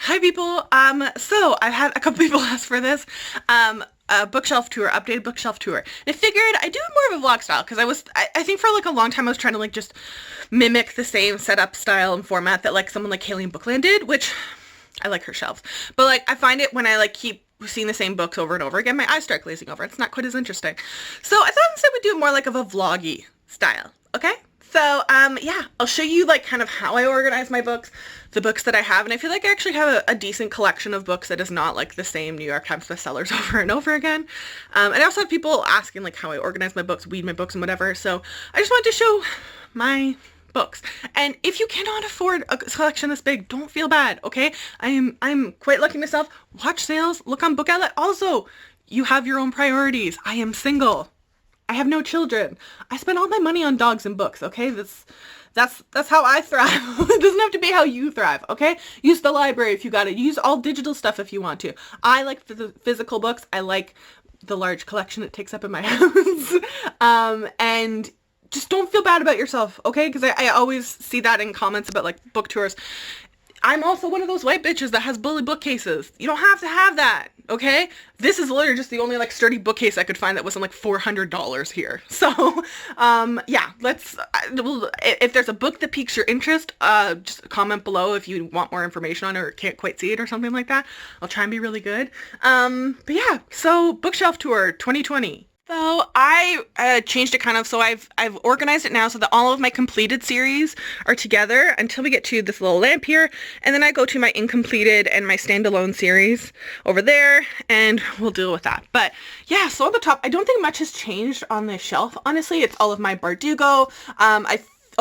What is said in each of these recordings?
Hi people. So I've had a couple people ask for this. A bookshelf tour, updated bookshelf tour. And I figured I'd do more of a vlog style because I think for like a long time I was trying to like just mimic the same setup style and format that like someone like Kayleen Bookland did, which I like her shelves. But like I find it when I like keep seeing the same books over and over again, my eyes start glazing over. It's not quite as interesting. So I thought instead we'd do more like of a vloggy style. Okay? So, yeah, I'll show you like kind of how I organize my books, the books that I have, and I feel like I actually have a decent collection of books that is not like the same New York Times bestsellers over and over again. And I also have people asking like how I organize my books, weed my books and whatever, so I just wanted to show my books. And if you cannot afford a collection this big, don't feel bad, okay? I'm quite lucky myself. Watch sales, look on Book Outlet. Also, you have your own priorities. I am single. I have no children. I spend all my money on dogs and books, okay? That's how I thrive. It doesn't have to be how you thrive, okay? Use the library if you got it. Use all digital stuff if you want to. I like the physical books. I like the large collection it takes up in my house. And just don't feel bad about yourself, okay? Because I always see that in comments about like book tours. I'm also one of those white bitches that has bully bookcases. You don't have to have that, okay? This is literally just the only like sturdy bookcase I could find that wasn't like $400 here. So, yeah, if there's a book that piques your interest, just comment below if you want more information on it or can't quite see it or something like that. I'll try and be really good. But yeah, so bookshelf tour 2020. So I changed it kind of, so I've organized it now so that all of my completed series are together until we get to this little lamp here, and then I go to my incompleted and my standalone series over there, and we'll deal with that. But yeah, so on the top, I don't think much has changed on the shelf, honestly. It's all of my Bardugo.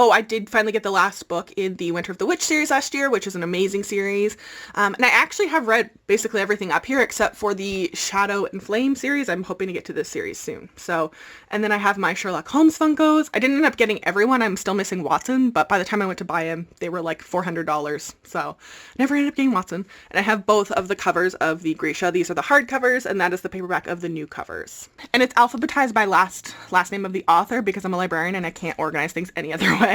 I did finally get the last book in the Winter of the Witch series last year, which is an amazing series. And I actually have read basically everything up here except for the Shadow and Flame series. I'm hoping to get to this series soon. So, and then I have my Sherlock Holmes Funkos. I didn't end up getting everyone. I'm still missing Watson, but by the time I went to buy him, they were like $400. So never ended up getting Watson. And I have both of the covers of the Grisha. These are the hard covers, and that is the paperback of the new covers. And it's alphabetized by last name of the author because I'm a librarian and I can't organize things any other way.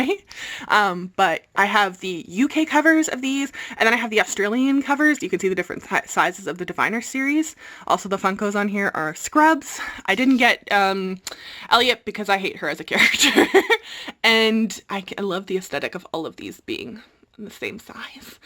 But I have the UK covers of these, and then I have the Australian covers. You can see the different sizes of the Diviner series. Also, the Funkos on here are Scrubs. I didn't get Elliot because I hate her as a character. And I love the aesthetic of all of these being the same size.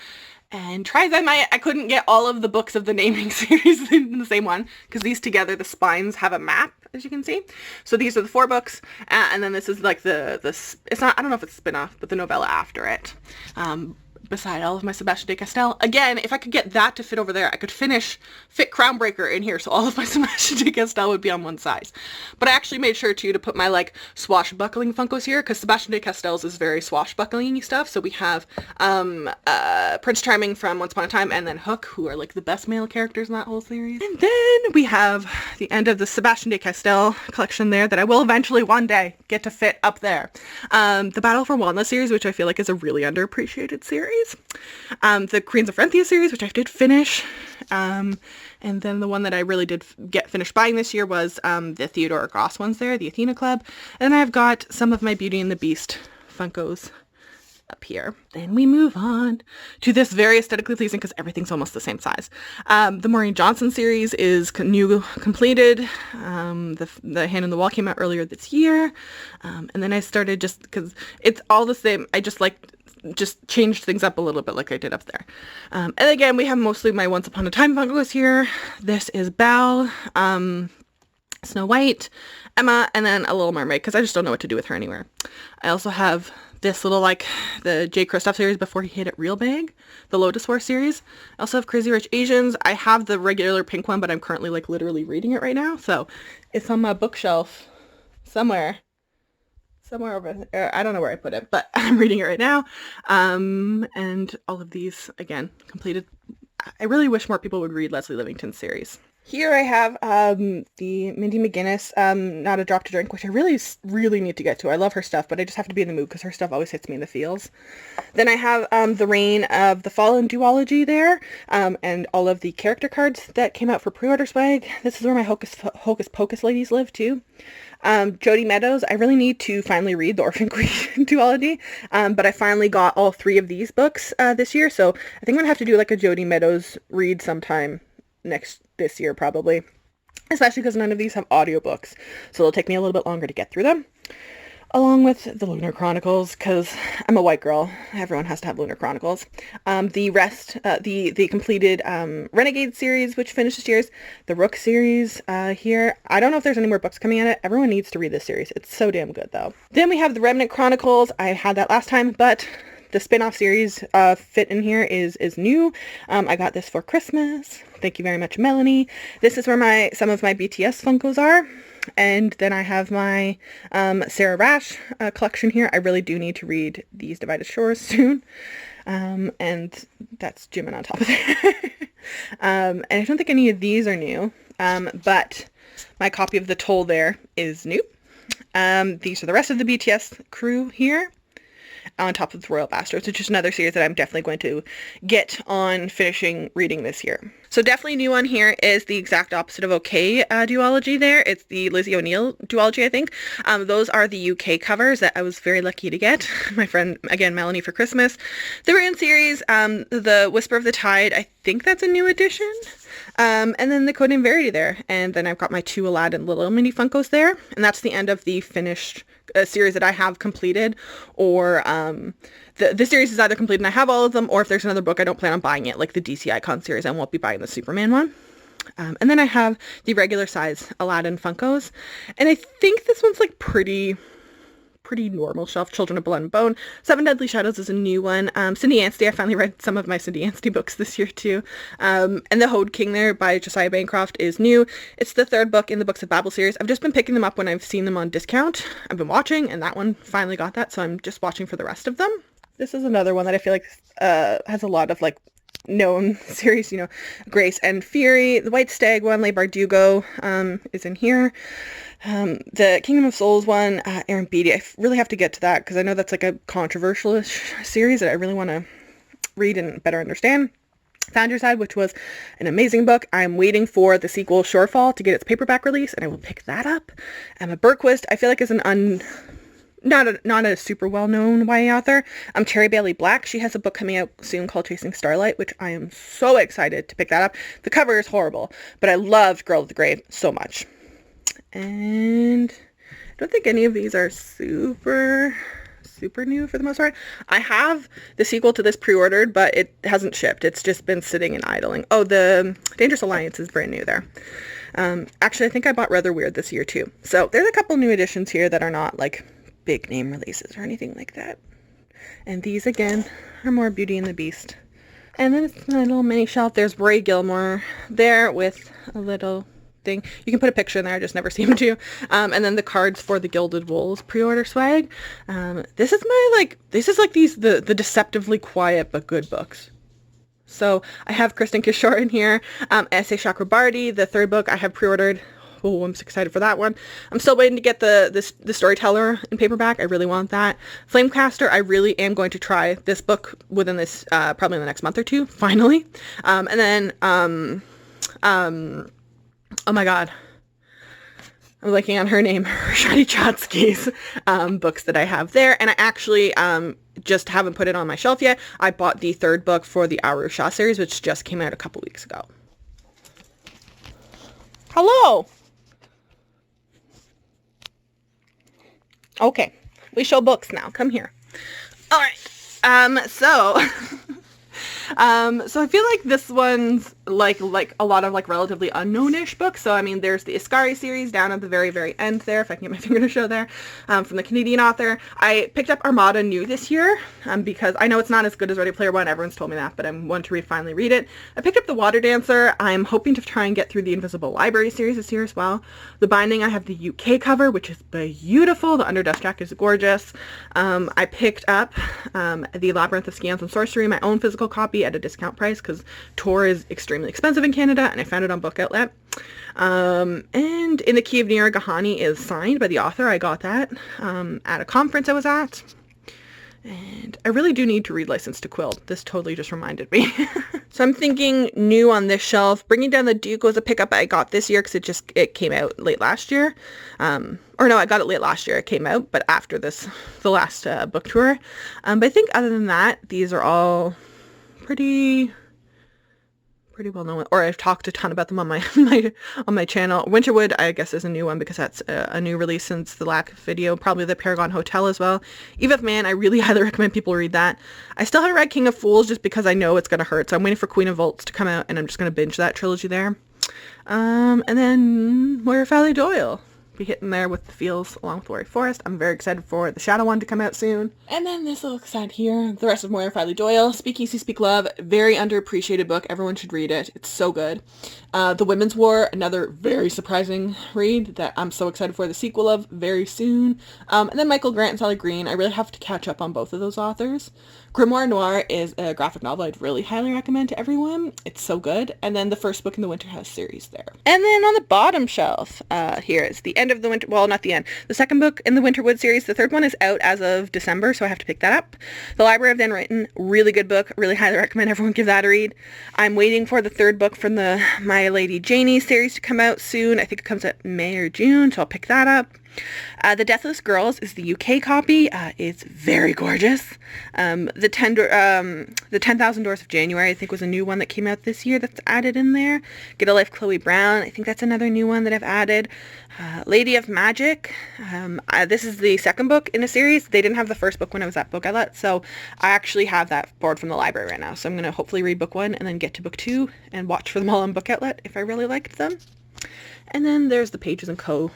And I couldn't get all of the books of the naming series in the same one because these together, the spines have a map, as you can see. So these are the 4 books, and then this is like it's not, I don't know if it's a spin-off, but the novella after it. Beside all of my Sebastian de Castell. Again, if I could get that to fit over there, I could fit Crownbreaker in here, so all of my Sebastian de Castell would be on one size. But I actually made sure too to put my like swashbuckling Funkos here, because Sebastian de Castell's is very swashbuckling stuff. So we have Prince Charming from Once Upon a Time, and then Hook, who are like the best male characters in that whole series. And then we have the end of the Sebastian de Castell collection there that I will eventually one day get to fit up there. The Battle for Walnut series, which I feel like is a really underappreciated series. The Queens of Renthia series, which I did finish, and then the one that I really did get finished buying this year was the Theodora Gross ones there, the Athena Club, and I've got some of my Beauty and the Beast Funkos up here. Then we move on to this very aesthetically pleasing because everything's almost the same size. The Maureen Johnson series is completed. The Hand on the Wall came out earlier this year, and then I started just because it's all the same. I just changed things up a little bit like I did up there. And again, we have mostly my Once Upon a Time Funkos here. This is Belle, Snow White, Emma, and then a Little Mermaid because I just don't know what to do with her anywhere. I also have this little like the J. Kristoff series before he hit it real big, the Lotus War series. I also have Crazy Rich Asians. I have the regular pink one, but I'm currently like literally reading it right now. So it's on my bookshelf somewhere over there. I don't know where I put it, but I'm reading it right now. And all of these, again, completed. I really wish more people would read Leslie Livington's series. Here I have the Mindy McGinnis, Not a Drop to Drink, which I really need to get to. I love her stuff, but I just have to be in the mood because her stuff always hits me in the feels. Then I have the Reign of the Fallen duology there, and all of the character cards that came out for pre-order swag. This is where my Hocus Pocus ladies live too. Jody Meadows, I really need to finally read the Orphan Queen duology, but I finally got all 3 of these books this year, so I think I'm gonna have to do like a Jody Meadows read sometime this year probably, especially because none of these have audiobooks, so it'll take me a little bit longer to get through them, along with the Lunar Chronicles, because I'm a white girl. Everyone has to have Lunar Chronicles. The completed Renegade series, which finished this year's, the Rook series here. I don't know if there's any more books coming at it. Everyone needs to read this series. It's so damn good, though. Then we have the Remnant Chronicles. I had that last time, but the spin-off series fit in here is new. I got this for Christmas. Thank you very much, Melanie. This is where some of my BTS Funkos are. And then I have my Sarah Rash collection here. I really do need to read These Divided Shores soon. And that's Jimin on top of it. And I don't think any of these are new. But my copy of The Toll there is new. These are the rest of the BTS crew here, on top of the Royal Bastards, which is another series that I'm definitely going to get on finishing reading this year. So definitely new on here is the exact opposite of OK duology there. It's the Lizzie O'Neill duology, I think. Those are the UK covers that I was very lucky to get. My friend, again, Melanie, for Christmas. The Rand series, the Whisper of the Tide, I think that's a new edition. And then the Codename Verity there. And then I've got my 2 Aladdin Little Mini Funkos there. And that's the end of the finished series that I have completed, or the series is either complete and I have all of them, or if there's another book I don't plan on buying it, like the DC Icon series, I won't be buying the Superman one. And then I have the regular size Aladdin Funkos, and I think this one's like pretty normal shelf. Children of Blood and Bone. Seven Deadly Shadows is a new one. Cindy Anstey, I finally read some of my Cindy Anstey books this year too. And The Hode King there by Josiah Bancroft is new. It's the 3rd book in the Books of Babel series. I've just been picking them up when I've seen them on discount. I've been watching, and that one finally got that, so I'm just watching for the rest of them. This is another one that I feel like has a lot of like known series, you know, Grace and Fury. The White Stag one, Le Bardugo, is in here. The Kingdom of Souls one, Aaron Beatty, I really have to get to that because I know that's like a controversial-ish series that I really want to read and better understand. Founderside, which was an amazing book. I'm waiting for the sequel Shorefall to get its paperback release, and I will pick that up. Emma Berquist, I feel like is not a super well-known YA author. Cherry Bailey Black, she has a book coming out soon called Chasing Starlight, which I am so excited to pick that up. The cover is horrible, but I loved Girl of the Grave so much. And I don't think any of these are super new for the most part. I have the sequel to this pre-ordered, but it hasn't shipped. It's just been sitting and idling. Oh, the Dangerous Alliance is brand new there. Actually, I think I bought Rather Weird this year too. So there's a couple new editions here that are not like big name releases or anything like that. And these again are more Beauty and the Beast. And then it's my little mini shelf. There's Roy Gilmore there with a little thing. You can put a picture in there, I just never seem to. And then the cards for the Gilded Wolves pre-order swag. This is the deceptively quiet but good books. So I have Kristen Kishore in here. S.A. Chakrabarty, the 3rd book I have pre-ordered. Oh, I'm so excited for that one. I'm still waiting to get the Storyteller in paperback. I really want that. Flamecaster, I really am going to try this book within this, probably in the next month or 2, finally. And then, oh my god, I'm looking on her name, Shadi Chatsky's books that I have there. And I actually just haven't put it on my shelf yet. I bought the 3rd book for the Aru Shah series, which just came out a couple weeks ago. Hello! Okay, we show books now. Come here. All right. So I feel like this one's like a lot of like relatively unknown-ish books. So I mean, there's the Iskari series down at the very end there, if I can get my finger to show there, from the Canadian author. I picked up Armada new this year because I know it's not as good as Ready Player One. Everyone's told me that, but I want to finally read it. I picked up The Water Dancer. I'm hoping to try and get through the Invisible Library series this year as well. The Binding, I have the UK cover, which is beautiful. The Underdust Jack is gorgeous. I picked up the Labyrinth of Scams and Sorcery, my own physical copy. copy at a discount price because Tor is extremely expensive in Canada, and I found it on Book Outlet. And In the Key of Nira Gahani is signed by the author. I got that at a conference I was at. And I really do need to read License to Quill. This totally just reminded me. So I'm thinking new on this shelf. Bringing Down the Duke was a pickup I got this year because it came out late last year. Or no, I got it late last year. It came out, but after the last book tour. But I think other than that, these are all pretty well known, or I've talked a ton about them on my on my channel. Winterwood, I guess, is a new one because that's a new release since the last video. Probably The Paragon Hotel as well. Eve of Man, I really highly recommend people read that. I still haven't read King of Fools just because I know it's gonna hurt, so I'm waiting for Queen of Volts to come out, and I'm just gonna binge that trilogy there. And then Moira Fowley Doyle. Be hitting there with the feels along with Warry Forest. I'm very excited for the Shadow one to come out soon. And then this little side here, the rest of Moira Fowley Doyle. Speak Easy, Speak Love. Very underappreciated book. Everyone should read it. It's so good. The Women's War, another very surprising read that I'm so excited for the sequel of very soon. And then Michael Grant and Sally Green. I really have to catch up on both of those authors. Grimoire Noir is a graphic novel I'd really highly recommend to everyone. It's so good. And then the first book in the Winter House series there. And then on the bottom shelf, here is the end of the winter, well, not the end. The second book in the Winterwood series. The third one is out as of December, so I have to pick that up. The Library of the Unwritten, really good book. Really highly recommend everyone give that a read. I'm waiting for the third book from the My Lady Janie series to come out soon. I think it comes out May or June, so I'll pick that up. The Deathless Girls is the UK copy. It's very gorgeous. The 10,000 Doors of January, I think, was a new one that came out this year that's added in there. Get a Life, Chloe Brown. I think that's another new one that I've added. Lady of Magic. This is the second book in a series. They didn't have the first book when I was at Book Outlet, so I actually have that board from the library right now. So I'm going to hopefully read book 1 and then get to book 2 and watch for them all on Book Outlet if I really liked them. And then there's the Pages & Co.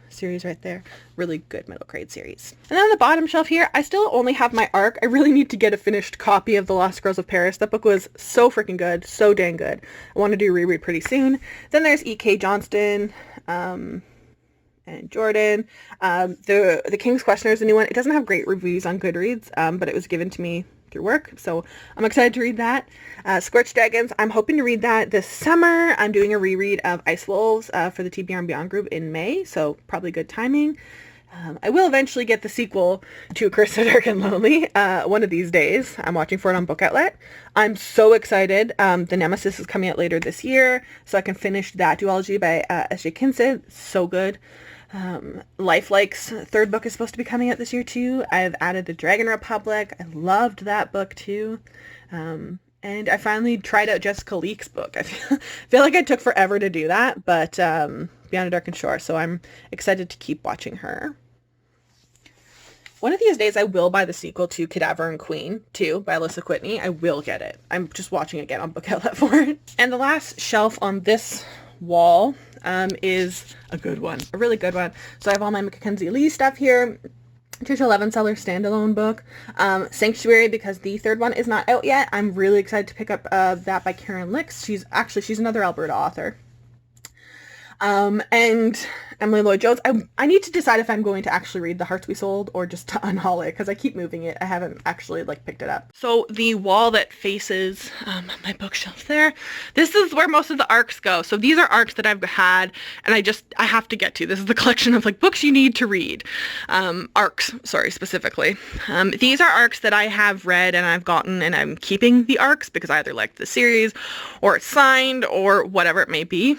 series right there. Really good middle grade series. And then on the bottom shelf here, I still only have my ARC. I really need to get a finished copy of The Lost Girls of Paris. That book was so freaking good. So dang good. I want to do a reread pretty soon. Then there's E.K. Johnston and Jordan. The King's Questioner is a new one. It doesn't have great reviews on Goodreads, but it was given to me through work, so I'm excited to read that. Scorched Dragons, I'm hoping to read that this summer. I'm doing a reread of Ice Wolves for the TBR and Beyond group in May, so probably good timing. I will eventually get the sequel to Curse of Dark and Lonely one of these days. I'm watching for it on Book Outlet. I'm so excited. The Nemesis is coming out later this year, so I can finish that duology by S.J. Kinsid. So good. Lifelike's third book is supposed to be coming out this year too. I've added The Dragon Republic. I loved that book too. And I finally tried out Jessica Leake's book. I feel like I took forever to do that, but Beyond a Darkened Shore, so I'm excited to keep watching her. One of these days I will buy the sequel to Cadaver and Queen too by Alyssa Whitney. I will get it. I'm just watching again on Book Outlet for it. And the last shelf on this wall is a good one, a really good one. So I have all my Mackenzie Lee stuff here. Trisha Levenseller standalone book. Sanctuary, because the third one is not out yet. I'm really excited to pick up that by Karen Licks. She's another Alberta author. And Emily Lloyd-Jones. I need to decide if I'm going to actually read The Hearts We Sold or just to unhaul it, because I keep moving it. I haven't actually picked it up. So the wall that faces my bookshelf there, this is where most of the arcs go. So these are arcs that I've had and I have to get to. This is the collection of books you need to read. Arcs, sorry, specifically. These are arcs that I have read and I've gotten, and I'm keeping the arcs because I either like the series or it's signed or whatever it may be.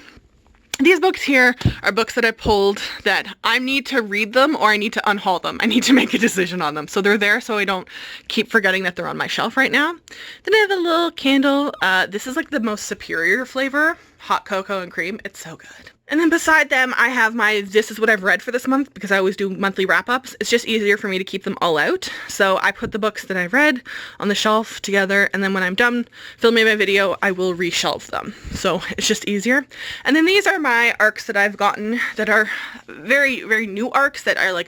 These books here are books that I pulled that I need to read them or I need to unhaul them. I need to make a decision on them. So they're there so I don't keep forgetting that they're on my shelf right now. Then I have a little candle. This is the most superior flavor, hot cocoa and cream. It's so good. And then beside them, I have my This Is What I've Read for this month because I always do monthly wrap-ups. It's just easier for me to keep them all out. So I put the books that I've read on the shelf together, and then when I'm done filming my video, I will reshelve them. So it's just easier. And then these are my arcs that I've gotten that are very, very new arcs that are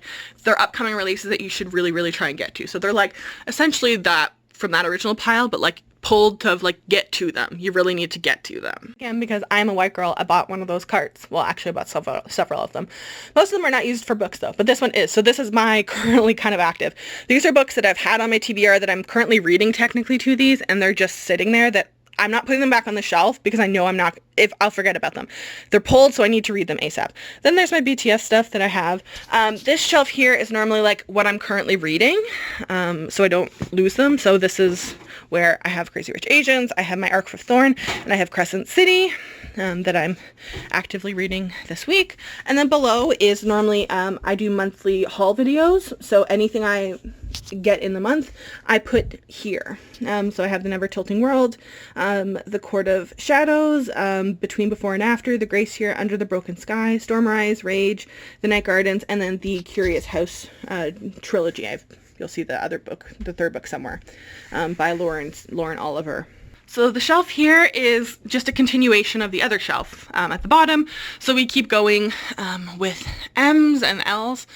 they're upcoming releases that you should really, really try and get to. So they're essentially that from that original pile, but pulled to like get to them. You really need to get to them. Again, because I'm a white girl, I bought one of those carts. Well, actually I bought several of them. Most of them are not used for books though, but this one is. So this is my currently kind of active. These are books that I've had on my TBR that I'm currently reading technically to these, and they're just sitting there that I'm not putting them back on the shelf because I know I'll forget about them. They're pulled, so I need to read them ASAP. Then there's my BTS stuff that I have. This shelf here is normally like what I'm currently reading, so I don't lose them. So this is where I have Crazy Rich Asians, I have my Arc of Thorn, and I have Crescent City that I'm actively reading this week. And then below is normally, I do monthly haul videos, so anything I get in the month, I put here. So I have the Never Tilting World, the Court of Shadows, Between Before and After, The Grace Here, Under the Broken Sky, Stormrise, Rage, The Night Gardens, and then the Curious House trilogy. You'll see the other book, the third book somewhere, by Lauren Oliver. So the shelf here is just a continuation of the other shelf at the bottom. So we keep going with M's and L's.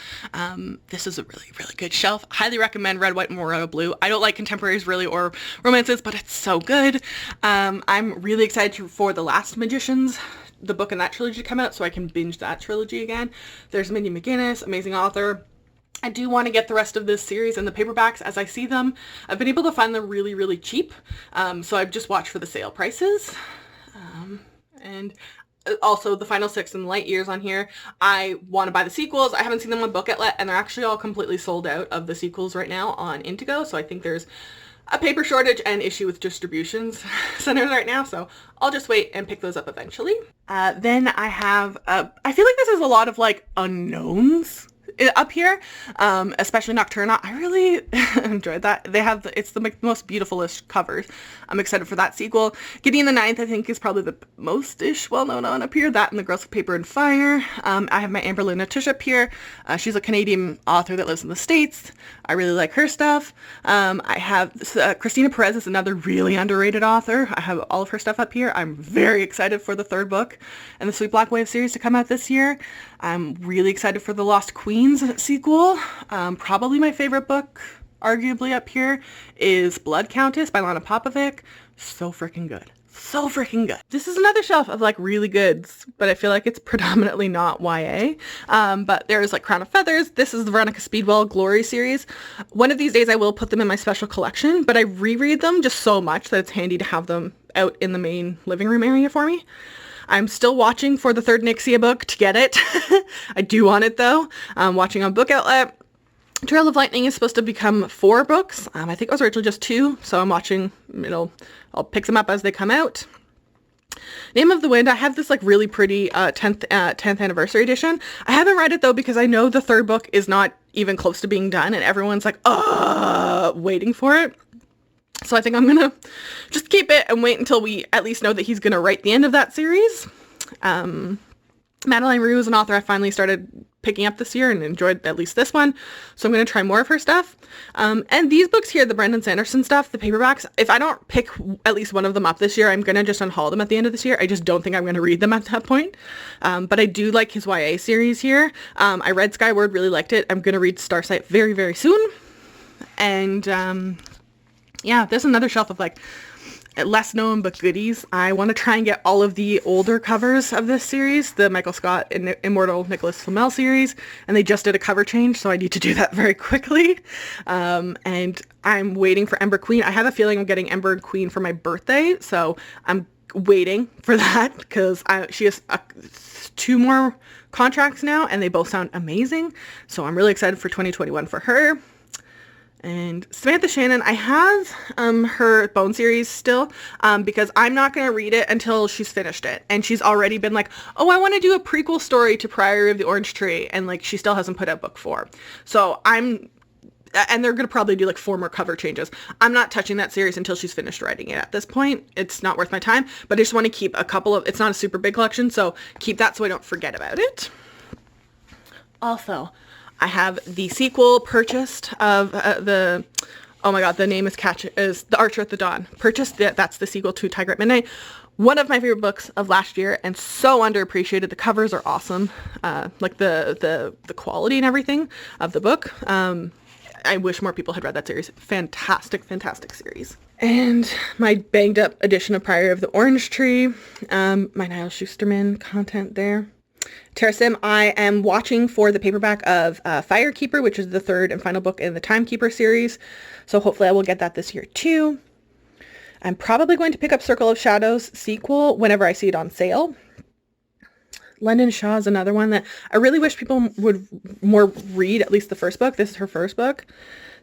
This is a really, really good shelf. Highly recommend Red, White, and Royal Blue. I don't like contemporaries really or romances, but it's so good. I'm really excited for The Last Magicians, the book in that trilogy to come out, so I can binge that trilogy again. There's Mindy McGinnis, amazing author. I do want to get the rest of this series in the paperbacks as I see them. I've been able to find them really, really cheap, so I've just watched for the sale prices. And also the Final Six and Light Years on here. I want to buy the sequels. I haven't seen them on Book Outlet, and they're actually all completely sold out of the sequels right now on Indigo, so I think there's a paper shortage and issue with distributions centers right now, so I'll just wait and pick those up eventually. Then I have, I feel like this is a lot of like unknowns up here, especially Nocturna. I really enjoyed that. They have it's the most beautifulest covers. I'm excited for that sequel. Gideon the Ninth, I think, is probably the most-ish well-known on up here. That and The Girls of Paper and Fire. I have my Amber Luna Tish up here. She's a Canadian author that lives in the States. I really like her stuff. I have Christina Perez is another really underrated author. I have all of her stuff up here. I'm very excited for the third book and the Sweet Black Wave series to come out this year. I'm really excited for the Lost Queens sequel. Probably my favorite book, arguably up here, is Blood Countess by Lana Popovic. So freaking good. So freaking good. This is another shelf of like really goods, but I feel like it's predominantly not YA. But there's like Crown of Feathers. This is the Veronica Speedwell Glory series. One of these days I will put them in my special collection, but I reread them just so much that it's handy to have them out in the main living room area for me. I'm still watching for the third Nixia book to get it. I do want it though. I'm watching on Book Outlet. Trail of Lightning is supposed to become 4 books. I think it was originally just 2, so I'm watching, I'll pick them up as they come out. Name of the Wind, I have this like really pretty 10th anniversary edition. I haven't read it though because I know the third book is not even close to being done and everyone's like, waiting for it. So I think I'm going to just keep it and wait until we at least know that he's going to write the end of that series. Madeleine Roux is an author I finally started picking up this year and enjoyed at least this one. So I'm going to try more of her stuff. And these books here, the Brandon Sanderson stuff, the paperbacks, if I don't pick at least one of them up this year, I'm going to just unhaul them at the end of this year. I just don't think I'm going to read them at that point. But I do like his YA series here. I read Skyward, really liked it. I'm going to read Starsight very, very soon. And yeah, there's another shelf of like less known but goodies. I want to try and get all of the older covers of this series, the Michael Scott and Immortal Nicholas Flamel series, and they just did a cover change, so I need to do that very quickly. And I'm waiting for Ember Queen. I have a feeling I'm getting Ember Queen for my birthday, so I'm waiting for that because she has 2 more contracts now, and they both sound amazing, so I'm really excited for 2021 for her. And Samantha Shannon, I have her Bone series still because I'm not going to read it until she's finished it. And she's already been like, oh, I want to do a prequel story to Priory of the Orange Tree. And like, she still hasn't put out book 4. So and they're going to probably do like 4 more cover changes. I'm not touching that series until she's finished writing it at this point. It's not worth my time, but I just want to keep a couple of, it's not a super big collection, so keep that so I don't forget about it. Also, I have the sequel purchased of the name is The Archer at the Dawn. Purchased, that's the sequel to Tiger at Midnight. One of my favorite books of last year and so underappreciated. The covers are awesome. Like the quality and everything of the book. I wish more people had read that series. Fantastic, fantastic series. And my banged up edition of Priory of the Orange Tree. My Niall Schusterman content there. Terra Sim, I am watching for the paperback of Firekeeper, which is the third and final book in the Timekeeper series. So hopefully I will get that this year too. I'm probably going to pick up Circle of Shadows sequel whenever I see it on sale. London Shaw is another one that I really wish people would more read, at least the first book. This is her first book,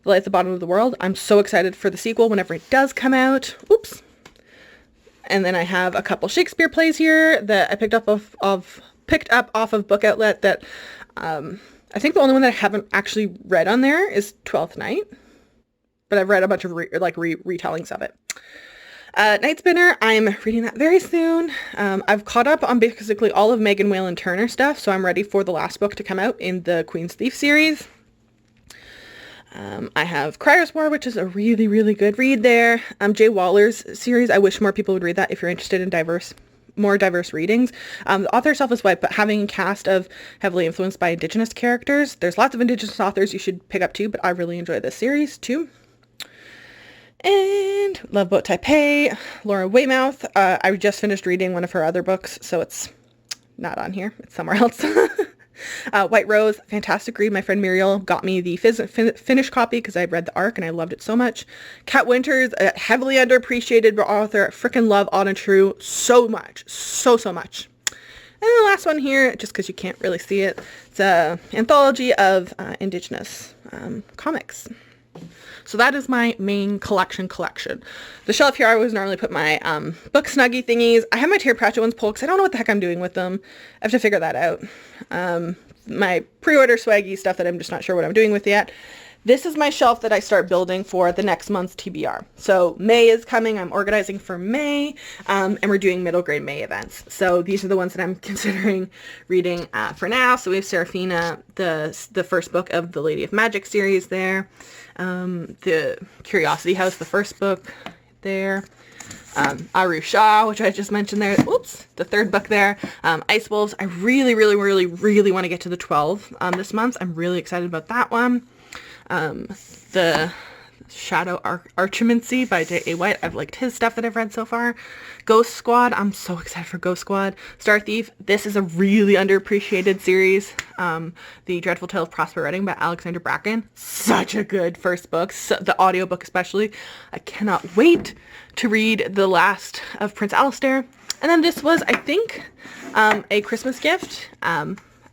The Light at the Bottom of the World. I'm so excited for the sequel whenever it does come out. Oops. And then I have a couple Shakespeare plays here that I picked up off of Book Outlet that I think the only one that I haven't actually read on there is Twelfth Night. But I've read a bunch of retellings of it. Night Spinner, I'm reading that very soon. I've caught up on basically all of Megan Whalen Turner stuff, so I'm ready for the last book to come out in the Queen's Thief series. I have Crier's War, which is a really, really good read there. Jay Waller's series, I wish more people would read that if you're interested in more diverse readings. The author herself is white, but having a cast of heavily influenced by Indigenous characters, there's lots of Indigenous authors you should pick up too, but I really enjoy this series too. And Love Boat Taipei, Laura Weymouth. I just finished reading one of her other books, so it's not on here. It's somewhere else. White Rose, fantastic read. My friend Muriel got me the finished copy because I read the ARC and I loved it so much. Kat Winters, a heavily underappreciated author. I freaking love Anna True so much. So much. And the last one here, just because you can't really see it, it's an anthology of Indigenous comics. So that is my main collection. The shelf here I always normally put my book snuggie thingies. I have my Terry Pratchett ones pulled because I don't know what the heck I'm doing with them. I have to figure that out. My pre-order swaggy stuff that I'm just not sure what I'm doing with yet. This is my shelf that I start building for the next month's TBR. So May is coming. I'm organizing for May, and we're doing middle grade May events. So these are the ones that I'm considering reading for now. So we have Seraphina, the first book of the Lady of Magic series there. The Curiosity House, the first book there. Aru Shah, which I just mentioned there. Oops, the third book there. Ice Wolves. I really want to get to the 12 this month. I'm really excited about that one. The Shadow Archimancy by J.A. White. I've liked his stuff that I've read so far. Ghost Squad. I'm so excited for Ghost Squad. Star Thief. This is a really underappreciated series. The Dreadful Tale of Prosper Redding by Alexander Bracken. Such a good first book. The audiobook especially. I cannot wait to read the last of Prince Alistair. And then this was, I think, a Christmas gift.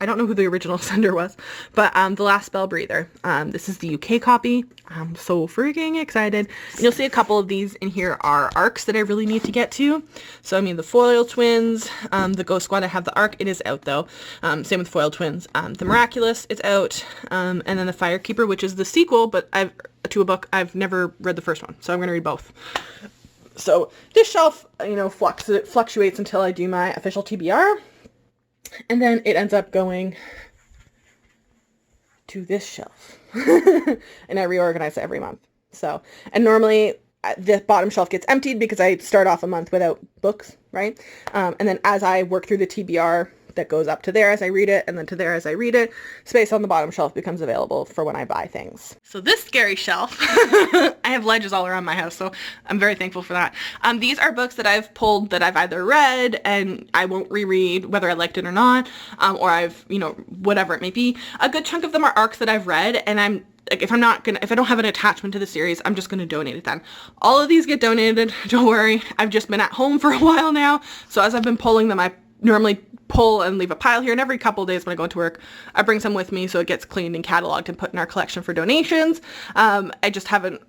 I don't know who the original sender was, but The Last Spell Breather. This is the UK copy. I'm so freaking excited. And you'll see a couple of these in here are arcs that I really need to get to. So, I mean, the Foil Twins, the Ghost Squad, I have the arc. It is out, though. Same with Foil Twins. The Miraculous, it's out. And then the Firekeeper, which is the sequel, but to a book. I've never read the first one, so I'm going to read both. So, this shelf, fluctuates until I do my official TBR. And then it ends up going to this shelf. And I reorganize it every month. So, and normally the bottom shelf gets emptied because I start off a month without books, right? And then as I work through the TBR, that goes up to there as I read it, and then to there as I read it, space on the bottom shelf becomes available for when I buy things. So this scary shelf, I have ledges all around my house, so I'm very thankful for that. These are books that I've pulled that I've either read and I won't reread whether I liked it or not, or I've, whatever it may be. A good chunk of them are arcs that I've read, and if I don't have an attachment to the series, I'm just going to donate it then. All of these get donated, don't worry. I've just been at home for a while now, so as I've been pulling them, I normally pull and leave a pile here, and every couple of days when I go into work, I bring some with me so it gets cleaned and cataloged and put in our collection for donations. I just haven't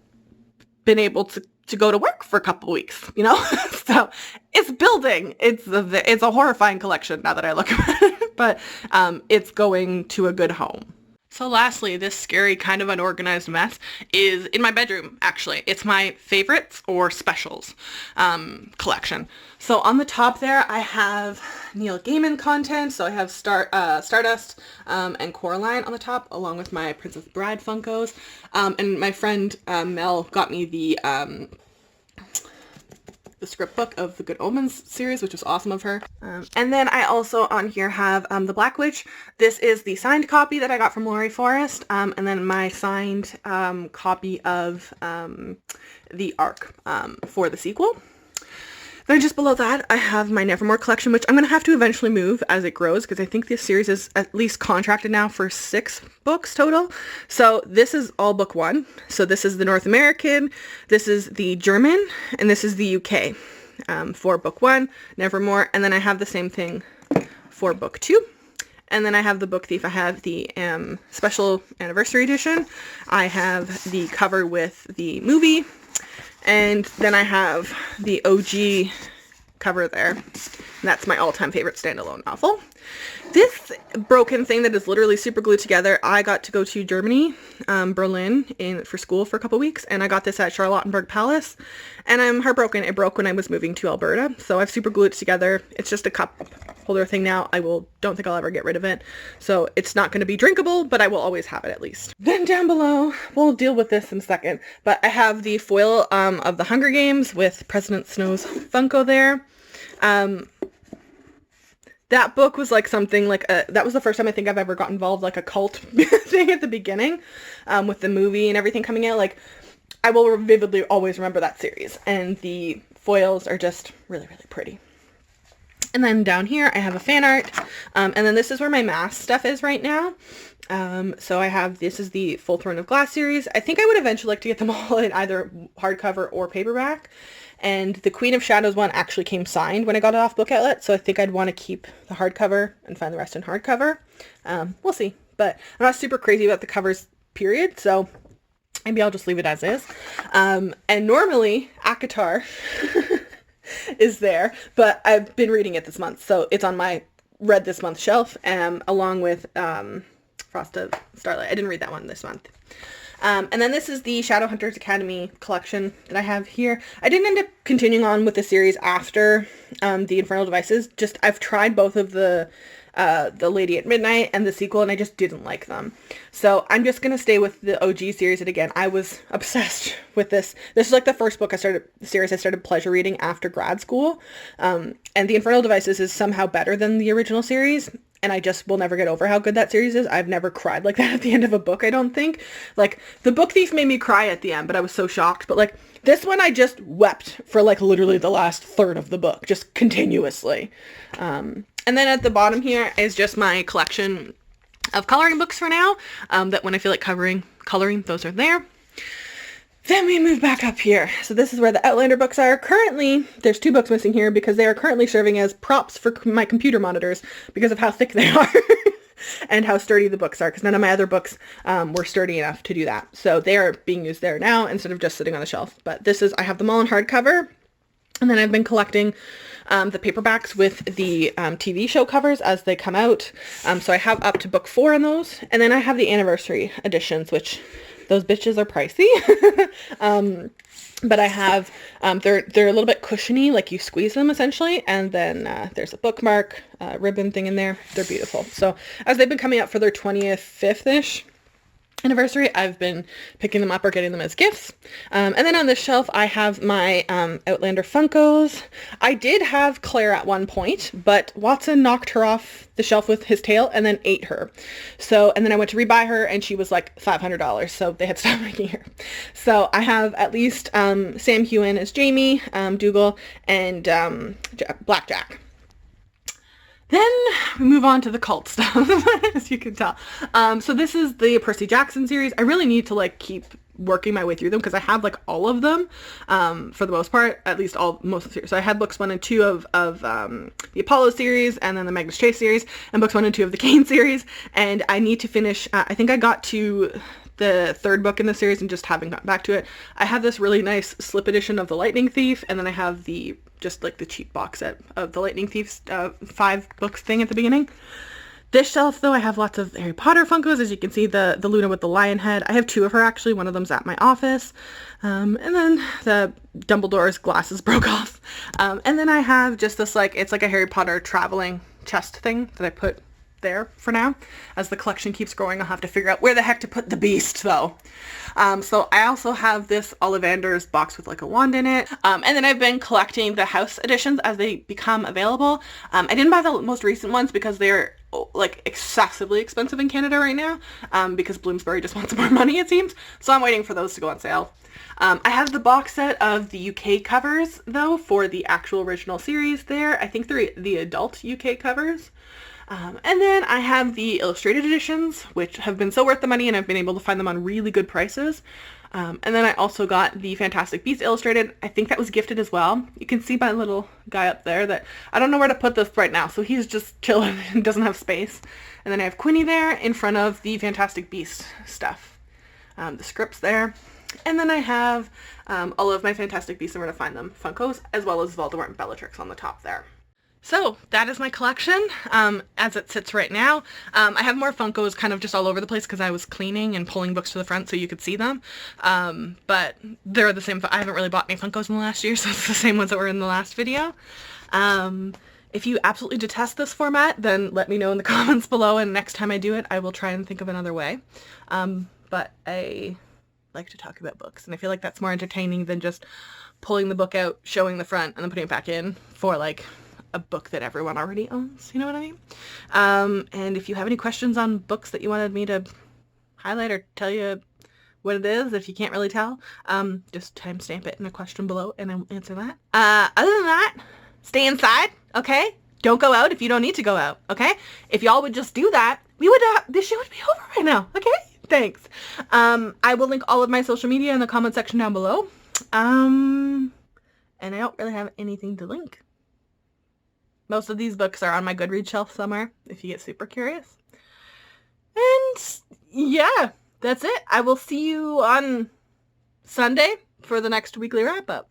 been able to go to work for a couple of weeks, so it's building. It's a horrifying collection now that I look at it, but it's going to a good home. So lastly, this scary kind of unorganized mess is in my bedroom, actually. It's my favorites or specials collection. So on the top there, I have Neil Gaiman content. So I have Stardust and Coraline on the top, along with my Princess Bride Funkos. And my friend Mel got me the the script book of the Good Omens series, which was awesome of her. And then I also on here have The Black Witch. This is the signed copy that I got from Laurie Forrest, and then my signed copy of the ARC for the sequel. Then just below that, I have my Nevermore collection, which I'm going to have to eventually move as it grows, because I think this series is at least contracted now for 6 books total. So this is all book 1. So this is the North American, this is the German, and this is the UK for book 1, Nevermore. And then I have the same thing for book 2. And then I have the Book Thief. I have the special anniversary edition. I have the cover with the movie. And then I have the OG cover there. And that's my all-time favorite standalone novel. This broken thing that is literally super glued together, I got to go to Germany, Berlin, for school for a couple weeks, and I got this at Charlottenburg Palace, and I'm heartbroken. It broke when I was moving to Alberta, so I've super glued it together. It's just a cup holder thing now. Don't think I'll ever get rid of it, so it's not going to be drinkable, but I will always have it at least. Then down below, we'll deal with this in a second, but I have the foil of the Hunger Games with President Snow's Funko there. That book was like something like that was the first time I think I've ever got involved like a cult thing at the beginning, with the movie and everything coming out. Like, I will vividly always remember that series, and the foils are just really, really pretty. And then down here I have a fan art, and then this is where my mask stuff is right now. So I have, this is the Full Throne of Glass series. I think I would eventually like to get them all in either hardcover or paperback. And the Queen of Shadows one actually came signed when I got it off Book Outlet, so I think I'd want to keep the hardcover and find the rest in hardcover. We'll see. But I'm not super crazy about the covers, period, so maybe I'll just leave it as is. And normally, ACOTAR is there, but I've been reading it this month, so it's on my read this month shelf, along with Frost of Starlight. I didn't read that one this month. And then this is the Shadowhunters Academy collection that I have here. I didn't end up continuing on with the series after the Infernal Devices. Just, I've tried both of the Lady at Midnight and the sequel, and I just didn't like them. So I'm just going to stay with the OG series. And again, I was obsessed with this. This is like the first book I started pleasure reading after grad school. And the Infernal Devices is somehow better than the original series. And I just will never get over how good that series is. I've never cried like that at the end of a book, I don't think. Like, the Book Thief made me cry at the end, but I was so shocked. But, like, this one I just wept for, like, literally the last third of the book, just continuously. And then at the bottom here is just my collection of coloring books for now, that when I feel like coloring, those are there. Then we move back up here. So this is where the Outlander books are. Currently, there's 2 books missing here because they are currently serving as props for my computer monitors because of how thick they are and how sturdy the books are, because none of my other books were sturdy enough to do that. So they are being used there now instead of just sitting on the shelf. But I have them all in hardcover. And then I've been collecting the paperbacks with the TV show covers as they come out. So I have up to book 4 on those. And then I have the anniversary editions, which those bitches are pricey. But I have, they're a little bit cushiony, like you squeeze them essentially. And then there's a bookmark ribbon thing in there. They're beautiful. So as they've been coming out for their 25th-ish anniversary, I've been picking them up or getting them as gifts. And then on this shelf, I have my Outlander Funkos. I did have Claire at one point, but Watson knocked her off the shelf with his tail and then ate her. So, and then I went to rebuy her and she was like $500, so they had stopped making her. So I have at least Sam Heughan as Jamie, Dougal, and Blackjack. Then we move on to the cult stuff, as you can tell. So this is the Percy Jackson series. I really need to like keep working my way through them because I have like all of them for the most part, at least most of the series. So I had books 1 and 2 of the Apollo series, and then the Magnus Chase series, and books 1 and 2 of the Kane series. And I need to finish, I think I got to the 3rd book in the series and just haven't gotten back to it. I have this really nice slip edition of the Lightning Thief, and then I have just like the cheap box set of the Lightning Thief's 5 books thing at the beginning. This shelf, though, I have lots of Harry Potter Funkos. As you can see, the Luna with the lion head. I have 2 of her, actually. One of them's at my office. And then the Dumbledore's glasses broke off. And then I have just this, like, it's like a Harry Potter traveling chest thing that I put there for now. As the collection keeps growing, I'll have to figure out where the heck to put the beast, though. So I also have this Ollivander's box with like a wand in it. And then I've been collecting the house editions as they become available. I didn't buy the most recent ones because they're like excessively expensive in Canada right now, because Bloomsbury just wants more money, it seems. So I'm waiting for those to go on sale. I have the box set of the UK covers, though, for the actual original series there. I think they're the adult UK covers. And then I have the illustrated editions, which have been so worth the money, and I've been able to find them on really good prices. And then I also got the Fantastic Beasts illustrated. I think that was gifted as well. You can see my little guy up there that I don't know where to put this right now, so he's just chilling and doesn't have space. And then I have Quinny there in front of the Fantastic Beast stuff. The scripts there. And then I have all of my Fantastic Beasts and where to find them Funkos, as well as Voldemort and Bellatrix on the top there. So that is my collection as it sits right now. I have more Funkos kind of just all over the place because I was cleaning and pulling books to the front so you could see them. But they're the same. I haven't really bought any Funkos in the last year, so it's the same ones that were in the last video. If you absolutely detest this format, then let me know in the comments below, and next time I do it, I will try and think of another way. But I like to talk about books, and I feel like that's more entertaining than just pulling the book out, showing the front, and then putting it back in for like a book that everyone already owns, you know what I mean? And if you have any questions on books that you wanted me to highlight or tell you what it is, if you can't really tell, just timestamp it in a question below and I'll answer that. Other than that, stay inside, okay? Don't go out if you don't need to go out, okay? If y'all would just do that, we would, this shit would be over right now, okay? Thanks. I will link all of my social media in the comment section down below. And I don't really have anything to link. Most of these books are on my Goodreads shelf somewhere, if you get super curious. And yeah, that's it. I will see you on Sunday for the next weekly wrap-up.